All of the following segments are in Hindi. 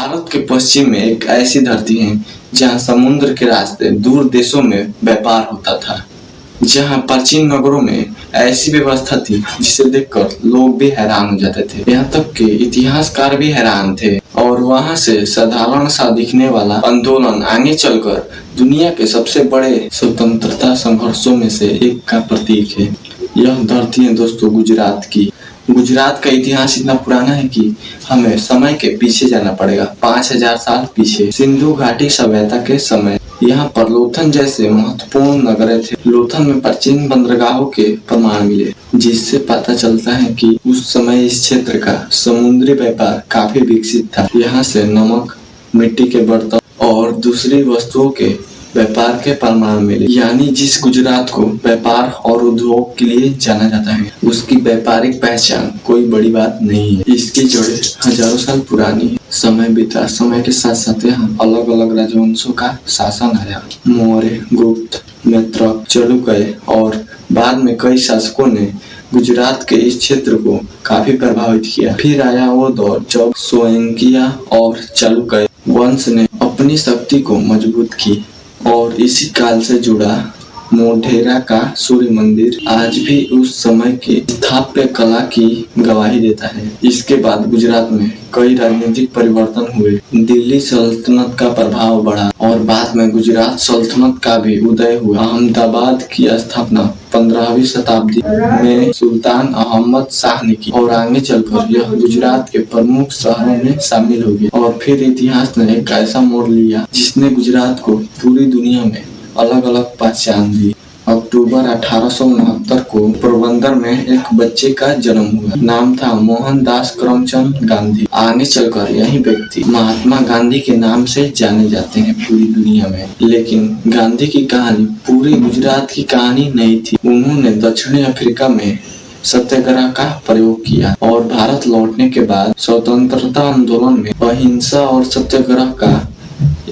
भारत के पश्चिम में एक ऐसी धरती है जहाँ समुद्र के रास्ते दूर देशों में व्यापार होता था। जहाँ प्राचीन नगरों में ऐसी व्यवस्था थी जिसे देखकर लोग भी हैरान हो जाते थे। यहाँ तक के इतिहासकार भी हैरान थे और वहाँ से साधारण सा दिखने वाला आंदोलन आगे चलकर दुनिया के सबसे बड़े स्वतंत्रता संघर्षों में से एक का प्रतीक है। यह धरती है दोस्तों गुजरात की। गुजरात का इतिहास इतना पुराना है कि हमें समय के पीछे जाना पड़ेगा 5000 साल पीछे। सिंधु घाटी सभ्यता के समय यहाँ पर लोथल जैसे महत्वपूर्ण नगर थे। लोथल में प्राचीन बंदरगाहों के प्रमाण मिले, जिससे पता चलता है कि उस समय इस क्षेत्र का समुद्री व्यापार काफी विकसित था। यहाँ से नमक, मिट्टी के बर्तन और दूसरी वस्तुओं के व्यापार के प्रमाण मिले। यानी जिस गुजरात को व्यापार और उद्योग के लिए जाना जाता है, उसकी व्यापारिक पहचान कोई बड़ी बात नहीं है। इसकी जड़ें हजारों साल पुरानी है। समय बीता, समय के साथ साथ यहाँ अलग अलग राजवंशों का शासन आया। मौर्य, गुप्त, मैत्रक, चालुक्य और बाद में कई शासकों ने गुजरात के इस क्षेत्र को काफी प्रभावित किया। फिर आया वो दौर जब सोलंकिया और चालुक्य वंश ने अपनी शक्ति को मजबूत की और इसी काल से जुड़ा मोढेरा का सूर्य मंदिर आज भी उस समय की स्थापत्य कला की गवाही देता है। इसके बाद गुजरात में कई राजनीतिक परिवर्तन हुए। दिल्ली सल्तनत का प्रभाव बढ़ा और बाद में गुजरात सल्तनत का भी उदय हुआ। अहमदाबाद की स्थापना 15वीं शताब्दी में सुल्तान अहमद शाह ने की और आगे चलकर यह गुजरात के प्रमुख शहरों में शामिल हो गया। और फिर इतिहास ने एक ऐसा मोड़ लिया जिसने गुजरात को पूरी दुनिया में अलग अलग पहचान दी। अक्टूबर 1869 को पोरबंदर में एक बच्चे का जन्म हुआ। नाम था मोहनदास करमचंद गांधी। आगे चलकर यही व्यक्ति महात्मा गांधी के नाम से जाने जाते हैं पूरी दुनिया में। लेकिन गांधी की कहानी पूरी गुजरात की कहानी नहीं थी। उन्होंने दक्षिणी अफ्रीका में सत्याग्रह का प्रयोग किया और भारत लौटने के बाद स्वतंत्रता आंदोलन में अहिंसा और सत्याग्रह का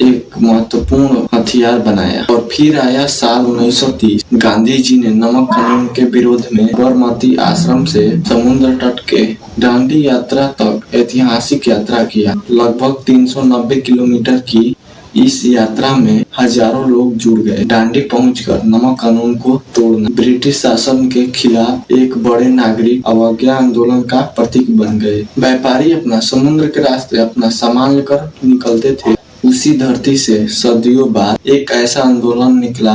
एक महत्वपूर्ण हथियार बनाया। और फिर आया साल 1930। गांधी जी ने नमक कानून के विरोध में साबरमती आश्रम से समुद्र तट के दांडी यात्रा तक ऐतिहासिक यात्रा किया। लगभग 390 किलोमीटर की इस यात्रा में हजारों लोग जुड़ गए। दांडी पहुंचकर नमक कानून को तोड़ना ब्रिटिश शासन के खिलाफ एक बड़े नागरिक अवज्ञा आंदोलन का प्रतीक बन गए। व्यापारी अपना समुद्र के रास्ते अपना सामान लेकर निकलते थे। उसी धरती से सदियों बाद एक ऐसा आंदोलन निकला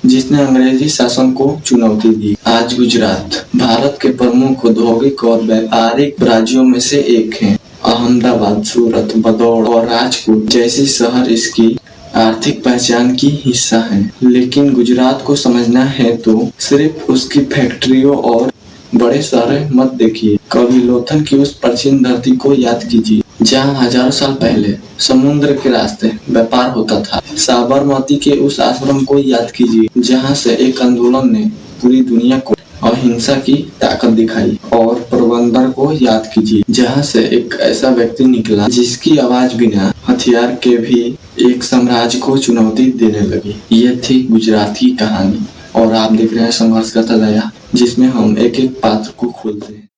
जिसने अंग्रेजी शासन को चुनौती दी। आज गुजरात भारत के प्रमुख औद्योगिक और व्यापारिक राज्यों में से एक है। अहमदाबाद, सूरत, भदौड़ और राजकोट जैसे शहर इसकी आर्थिक पहचान की हिस्सा हैं। लेकिन गुजरात को समझना है तो सिर्फ उसकी फैक्ट्रियों और बड़े शहर मत देखिए। कभी लोथल की उस प्राचीन धरती को याद कीजिए जहाँ हजारों साल पहले समुद्र के रास्ते व्यापार होता था। साबरमती के उस आश्रम को याद कीजिए जहाँ से एक आंदोलन ने पूरी दुनिया को अहिंसा की ताकत दिखाई। और पोरबंदर को याद कीजिए जहाँ से एक ऐसा व्यक्ति निकला जिसकी आवाज बिना हथियार के भी एक साम्राज्य को चुनौती देने लगी। ये थी गुजरात की कहानी और आप देख रहे हैं संघर्ष का दया, जिसमें हम एक एक पात्र को खोलते हैं।